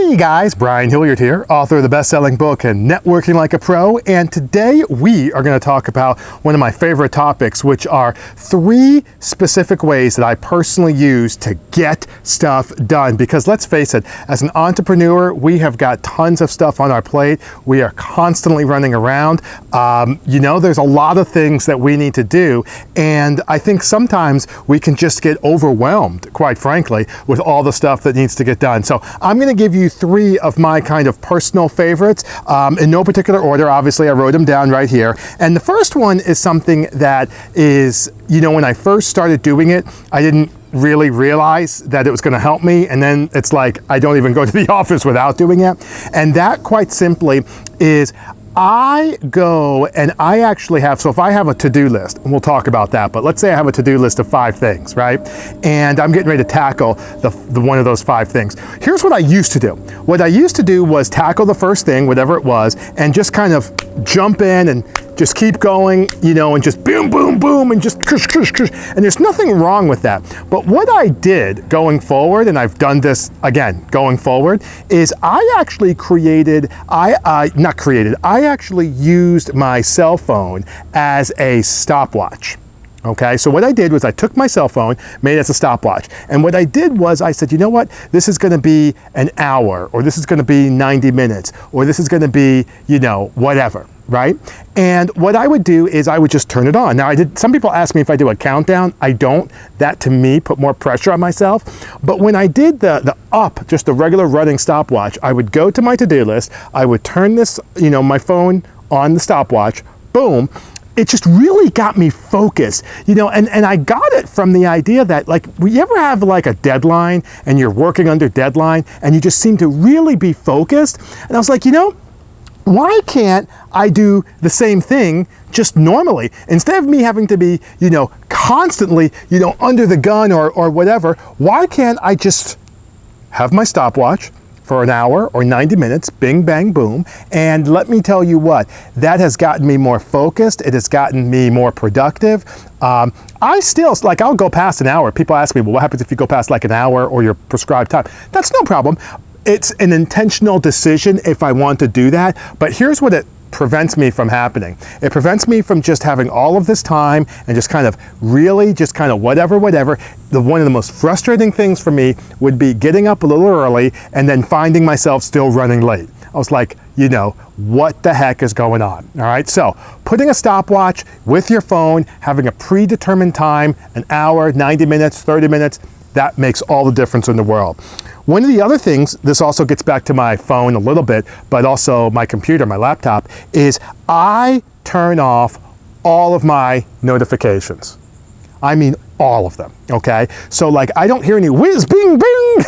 Hey guys, Brian Hilliard here, author of the best-selling book and Networking Like a Pro, and today we are going to talk about one of my favorite topics, which are 3 specific ways that I personally use to get stuff done. Because let's face it, as an entrepreneur, we have got tons of stuff on our plate. We are constantly running around. There's a lot of things that we need to do, and I think sometimes we can just get overwhelmed, quite frankly, with all the stuff that needs to get done. So I'm going to give you 3 of my kind of personal favorites in no particular order. Obviously, I wrote them down right here. And the first one is something that is, when I first started doing it, I didn't really realize that it was going to help me. And then it's like, I don't even go to the office without doing it. And that quite simply is I go and I actually have, so if I have a to-do list, and we'll talk about that, but let's say I have a to-do list of 5 things, right? And I'm getting ready to tackle the one of those 5 things. Here's what I used to do. What I used to do was tackle the first thing, whatever it was, and just kind of jump in and just keep going, and just boom, boom, boom, and just kush, kush, kush. And there's nothing wrong with that. But what I did going forward, and I've done this again going forward, is I actually I actually used my cell phone as a stopwatch. Okay, so what I did was I took my cell phone, made it as a stopwatch. And what I did was I said, you know what, this is going to be an hour, or this is going to be 90 minutes, or this is going to be, whatever, right? And what I would do is I would just turn it on. Now, some people ask me if I do a countdown. I don't. That, to me, put more pressure on myself. But when I did just the regular running stopwatch, I would go to my to-do list, I would turn this, my phone on the stopwatch, boom. It just really got me focused, and I got it from the idea that, like, you ever have like a deadline and you're working under deadline and you just seem to really be focused? And I was like, why can't I do the same thing just normally? Instead of me having to be, constantly, under the gun or whatever, why can't I just have my stopwatch for an hour or 90 minutes, bing, bang, boom. And let me tell you what, that has gotten me more focused. It has gotten me more productive. I still, I'll go past an hour. People ask me, well, what happens if you go past like an hour or your prescribed time? That's no problem. It's an intentional decision if I want to do that. But here's what it prevents me from happening. It prevents me from just having all of this time and just kind of whatever. One of the most frustrating things for me would be getting up a little early and then finding myself still running late. I was like, what the heck is going on? All right, so putting a stopwatch with your phone, having a predetermined time, an hour, 90 minutes, 30 minutes, that makes all the difference in the world. One of the other things, this also gets back to my phone a little bit, but also my computer, my laptop, is I turn off all of my notifications. I mean, all of them, okay? So I don't hear any whiz, bing, bing.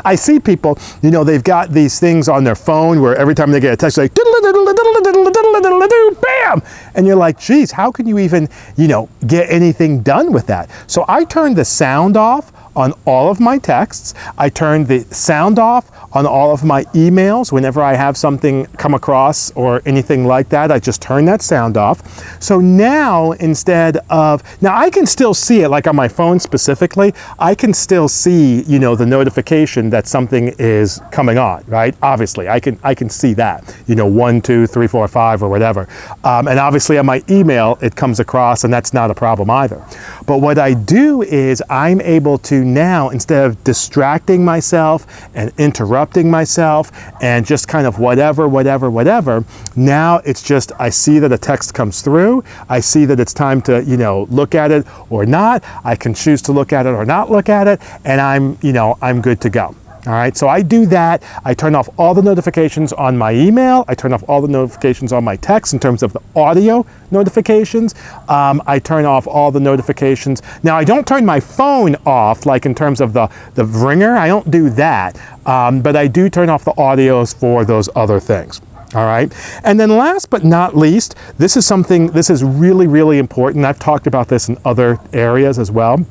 I see people, they've got these things on their phone where every time they get a text, like, bam! And you're like, geez, how can you even, get anything done with that? So I turned the sound off on all of my texts. I turned the sound off on all of my emails. Whenever I have something come across or anything like that, I just turn that sound off. So now I can still see it, like on my phone specifically, I can still see, the notification that something is coming on, right? Obviously, I can see that, 1, 2, 3, 4, 5 or whatever. And obviously on my email, it comes across and that's not a problem either. But what I do is I'm able to now, instead of distracting myself and interrupting myself and just kind of whatever, now it's just, I see that a text comes through, I see that it's time to, look at it or not, I can choose to look at it or not look at it, and I'm good to go. All right, so I do that. I turn off all the notifications on my email. I turn off all the notifications on my text in terms of the audio notifications. I turn off all the notifications. Now, I don't turn my phone off, like in terms of the ringer. I don't do that, but I do turn off the audios for those other things. All right, and then last but not least, this is really, really important. I've talked about this in other areas as well,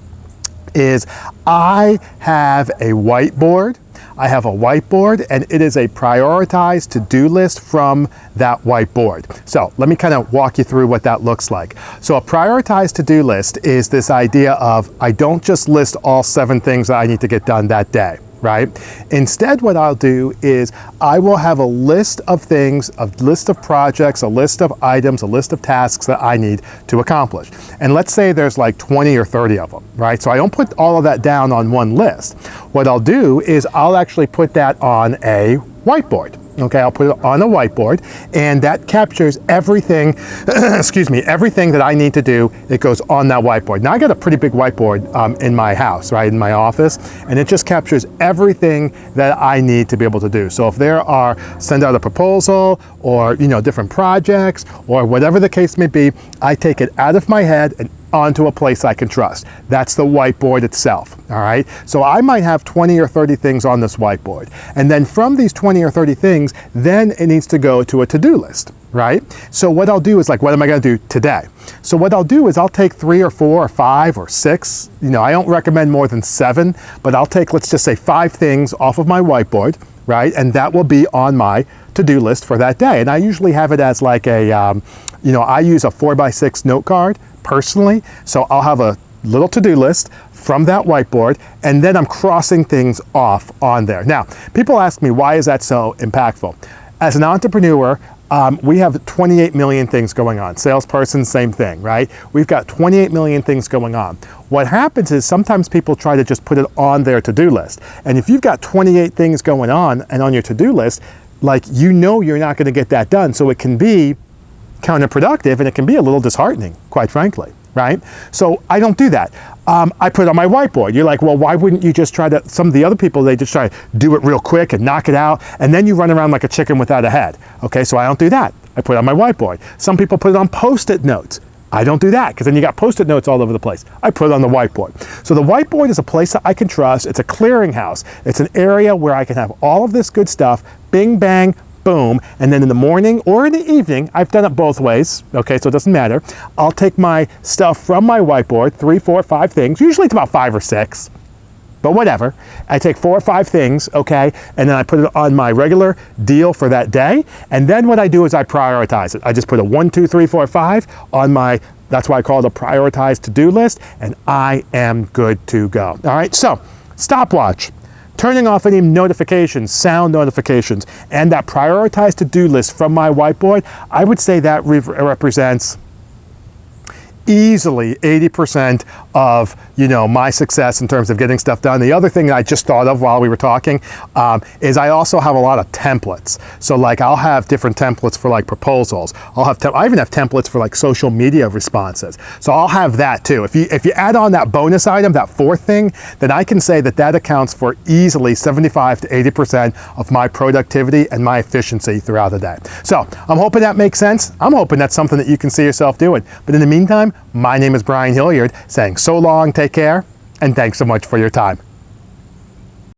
is I have a whiteboard. I have a whiteboard, and it is a prioritized to-do list from that whiteboard. So let me kind of walk you through what that looks like. So a prioritized to-do list is this idea of I don't just list all 7 things that I need to get done that day, right? Instead, what I'll do is I will have a list of things, a list of projects, a list of items, a list of tasks that I need to accomplish. And let's say there's like 20 or 30 of them, right? So I don't put all of that down on one list. What I'll do is I'll actually put that on a whiteboard. Okay, I'll put it on a whiteboard, and that captures everything, excuse me, everything that I need to do. It goes on that whiteboard. Now I got a pretty big whiteboard in my house, right, in my office, and it just captures everything that I need to be able to do. So if there are, send out a proposal, or different projects, or whatever the case may be, I take it out of my head and onto a place I can trust. That's the whiteboard itself, all right? So I might have 20 or 30 things on this whiteboard. And then from these 20 or 30 things, then it needs to go to a to-do list, right? So what I'll do is what am I gonna do today? So what I'll do is I'll take 3 or 4 or 5 or 6, I don't recommend more than 7, but I'll take, let's just say 5 things off of my whiteboard, right? And that will be on my to-do list for that day. And I usually have it as like a, I use a 4x6 note card personally. So I'll have a little to-do list from that whiteboard, and then I'm crossing things off on there. Now, people ask me, why is that so impactful? As an entrepreneur, we have 28 million things going on. Salesperson, same thing, right? We've got 28 million things going on. What happens is sometimes people try to just put it on their to-do list. And if you've got 28 things going on and on your to-do list, you're not going to get that done. So it can be counterproductive, and it can be a little disheartening, quite frankly, right? So I don't do that. I put it on my whiteboard. You're like, well, why wouldn't you just try to, some of the other people, they just try to do it real quick and knock it out, and then you run around like a chicken without a head. Okay, so I don't do that. I put it on my whiteboard. Some people put it on Post-it notes. I don't do that, because then you got Post-it notes all over the place. I put it on the whiteboard. So the whiteboard is a place that I can trust. It's a clearinghouse. It's an area where I can have all of this good stuff, bing, bang, boom, and then in the morning or in the evening, I've done it both ways, okay, so it doesn't matter. I'll take my stuff from my whiteboard, 3, 4, 5 things, usually it's about 5 or 6, but whatever. I take 4 or 5 things, okay, and then I put it on my regular deal for that day, and then what I do is I prioritize it. I just put a 1, 2, 3, 4, 5 on my, that's why I call it a prioritized to-do list, and I am good to go. All right, so stopwatch. Turning off any notifications, sound notifications, and that prioritized to-do list from my whiteboard, I would say that represents easily 80% of my success in terms of getting stuff done. The other thing that I just thought of while we were talking is I also have a lot of templates. So I'll have different templates for proposals. I even have templates for social media responses. So I'll have that too. If you add on that bonus item, that 4th thing, then I can say that accounts for easily 75 to 80% of my productivity and my efficiency throughout the day. So I'm hoping that makes sense. I'm hoping that's something that you can see yourself doing. But in the meantime, my name is Brian Hilliard, saying so long, take care, and thanks so much for your time.